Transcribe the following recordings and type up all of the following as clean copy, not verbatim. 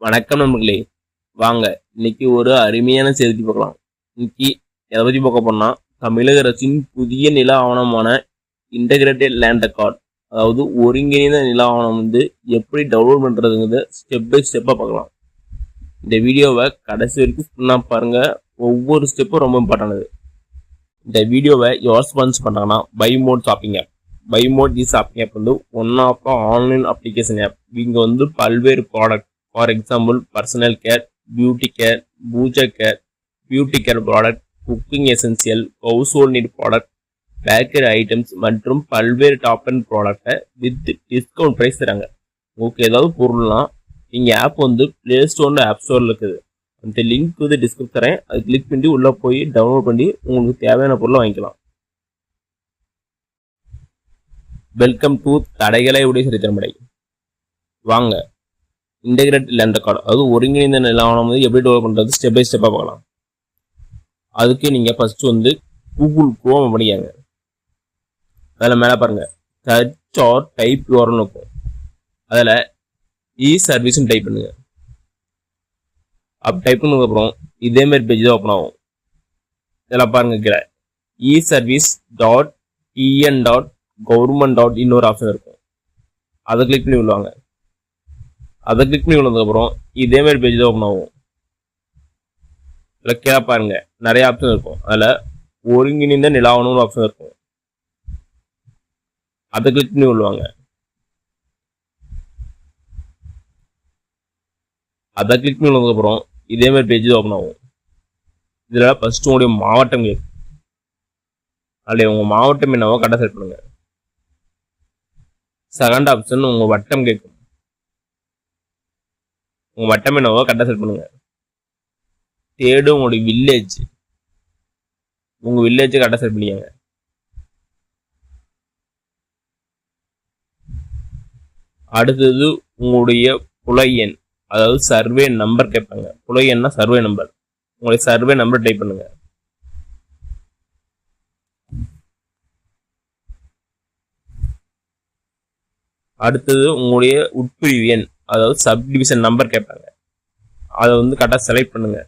வணக்கம் நண்பர்களே. வாங்க இன்னைக்கு ஒரு அருமையான செய்தி பார்க்கலாம். இன்னைக்கு எதை பற்றி பார்க்க போனால், தமிழக அரசின் புதிய நில ஆவணமான இன்டகிரேட்டட் லேண்ட் ரெக்கார்ட், அதாவது ஒருங்கிணைந்த நில ஆவணம் எப்படி டவுன்லோட் பண்ணுறதுங்கிறத ஸ்டெப் பை ஸ்டெப்பாக பார்க்கலாம். இந்த வீடியோவை கடைசி வரைக்கும் ஃபுல்லாக பாருங்கள். ஒவ்வொரு ஸ்டெப்பும் ரொம்ப இம்பார்ட்டன்ட். இந்த வீடியோவை யார் ஸ்பான்ஸ் பண்ணுறாங்கன்னா by Mod shopping app. By Mod the shopping app one of online application app. இங்கே பல்வேறு product, for example personal care, beauty care, puja care, beauty care product, cooking essential, household need product, bakery items மற்றும் பல்வேறு top and ப்ராடக்டை with discount price தராங்க. உங்களுக்கு ஏதாவது பொருள்னா நீங்கள் ஆப் ப்ளே ஸ்டோரில் ஆப் ஸ்டோரில் இருக்குது. அந்த லிங்க் டிஸ்கிரிப்ஷன் தரேன். அது கிளிக் பண்ணி உள்ளே போய் டவுன்லோட் பண்ணி உங்களுக்கு தேவையான பொருளை வாங்கிக்கலாம். வெல்கம் டு தடைகளை உடைய சரித்திரமடை. வாங்க இன்டகிரேட்டட் லேண்ட் ரெக்கார்டு, அதாவது ஒருங்கிணைந்த நில ஆவணம் எப்படி டெவலப் பண்ணுறது ஸ்டெப் பை ஸ்டெப்பாக பார்க்கலாம். அதுக்கு நீங்கள் ஃபஸ்ட்டு கூகுள் குரோம் பண்ணிக்காங்க. அதில் மேலே பாருங்கள் சர்ச் ஆர் டைப் யூஆர்எல்னு இருக்கும். அதில் இ சர்வீஸ்ன்னு டைப் பண்ணுங்க. அப்போ டைப் பண்ணதுக்கப்புறம் இதேமாரி பேஜ் தான் ஓப்பன் ஆகும். இதில் பாருங்கள் கீழே e service dot TN dot government dot இன்னொரு ஆப்ஷன் இருக்கும். அதை கிளிக் பண்ணி விடுவாங்க. அதை கிளிக் பண்ணி விழுந்ததுக்கப்புறம் இதேமாரி பேஜ் தான் ஓப்பன் ஆகும். இதில் கீழே பாருங்க நிறைய ஆப்ஷன் இருக்கும். அதில் ஒருங்கிணைந்த நில ஆவணம்னு ஆப்ஷன் இருக்கும். அதை கிளிக் பண்ணி விடுவாங்க. அதை கிளிக் பண்ணி விழுந்ததுக்கப்புறம் இதேமாரி பேஜ் தான் ஓப்பன் ஆகும். இதில் ஃபஸ்ட்டு உங்களுடைய மாவட்டம் கேட்கும். அதில் உங்கள் மாவட்டம் என்னவோ கரெக்டாக செட் பண்ணுங்க. செகண்ட் ஆப்ஷன் உங்கள் வட்டம் கேட்கும். உங்கள் வட்டம் என்னவோ கரெக்டாக செட் பண்ணுங்க. தேர்டு உங்களுடைய வில்லேஜ், உங்கள் வில்லேஜை கரெக்டாக செட் பண்ணிக்கங்க. அடுத்தது உங்களுடைய புலை எண், அதாவது சர்வே நம்பர் கேட்பாங்க. புலை எண்ணா சர்வே நம்பர். உங்களுடைய சர்வே நம்பர் டைப் பண்ணுங்க. அடுத்தது உங்களுடைய உட்பிரிவு எண், அதாவது சப்டிவிஷன் நம்பர் கேட்பாங்க. அதை கரெக்டாக செலக்ட் பண்ணுங்க.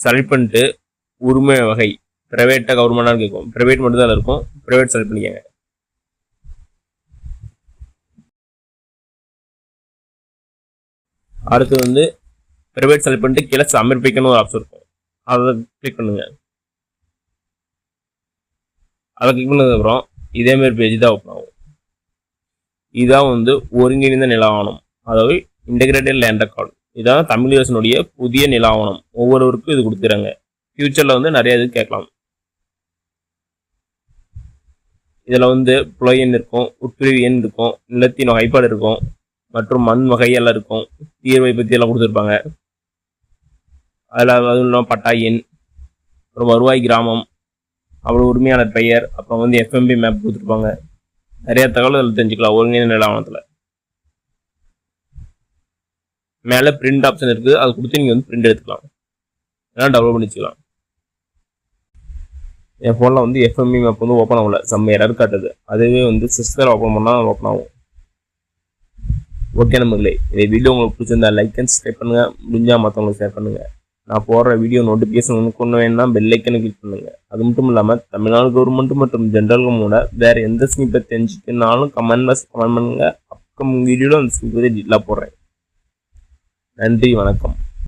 செலக்ட் பண்ணிட்டு உரிமை வகை பிரைவேட்டாக கவர்மெண்டான்னு கேட்கும். பிரைவேட் மட்டும் தான் இருக்கும். பிரைவேட் செலக்ட் பண்ணிக்கங்க. அடுத்து பிரைவேட் செலக்ட் பண்ணிட்டு கீழே சமர்ப்பிக்கணும் ஒரு ஆப்ஷன் இருக்கும். அதை கிளிக் பண்ணுங்க. அதை கிளிக் பண்ணதுக்கப்புறம் இதேமாரி பேஜ் தான் ஓப்பன் ஆகும். இதான் ஒருங்கிணைந்த நில ஆவணம், அதாவது இன்டகிரேட்டட் லேண்ட் ரெக்கார்டு. இதான் தமிழ் அரசினுடைய புதிய நில ஆவணம். ஒவ்வொருவருக்கும் இது கொடுத்துறாங்க. ஃபியூச்சரில் நிறைய இது கேட்கலாம். இதில் புலை எண் இருக்கும், உட்பிரிவு எண் இருக்கும், நிலத்தின் வகைப்பாடு இருக்கும், மற்றும் மண் வகையெல்லாம் இருக்கும். தீர்வை பற்றி எல்லாம் கொடுத்துருப்பாங்க. அதில் அதுவும் இல்லாமல் பட்டா எண், அப்புறம் வருவாய் கிராமம், அப்புறம் உரிமையாளர் பெயர், அப்புறம் எஃப்எம்பி மேப் கொடுத்துருப்பாங்க. நிறைய தகவல் அதில் தெரிஞ்சுக்கலாம் ஒருங்கிணைந்த நில ஆவணத்தில். மேலே பிரிண்ட் ஆப்ஷன் இருக்குது. அது கொடுத்து நீங்கள் பிரிண்ட் எடுத்துக்கலாம், எல்லாம் டவுன்லோட் பண்ணி வச்சுக்கலாம். என் ஃபோனில் எஃப்எம்பி மேப் ஓப்பன் ஆகல, செம்ம எரர் காட்டுது. அதுவே சிஸ்டர் ஓப்பன் பண்ணால் ஓப்பன் ஆகும். ஓகே நண்பர்களே, இந்த வீடியோ உங்களுக்கு பிடிச்சிருந்தா லைக் அண்ட் சப்ஸ்கிரைப் பண்ணுங்கள். முடிஞ்சால் மற்றவங்களுக்கு ஷேர் பண்ணுங்கள். நான் போடுற வீடியோ நோட்டிஃபிகேஷன் கொண்டு வேணும்னா பெல் ஐக்கனை கிளிக் பண்ணுங்கள். அது மட்டும் இல்லாமல் தமிழ்நாடு கவர்மெண்ட் மற்றும் ஜென்ரல் கவர்மெண்டோட வேறு எந்த ஸ்கீம் தெரிஞ்சுக்கனாலும் கமெண்ட் பண்ணுங்கள். அப்கமிங் வீடியோவில் அந்த ஸ்கீம் டீட்டெயிலாக போடுறேன். நன்றி, வணக்கம்.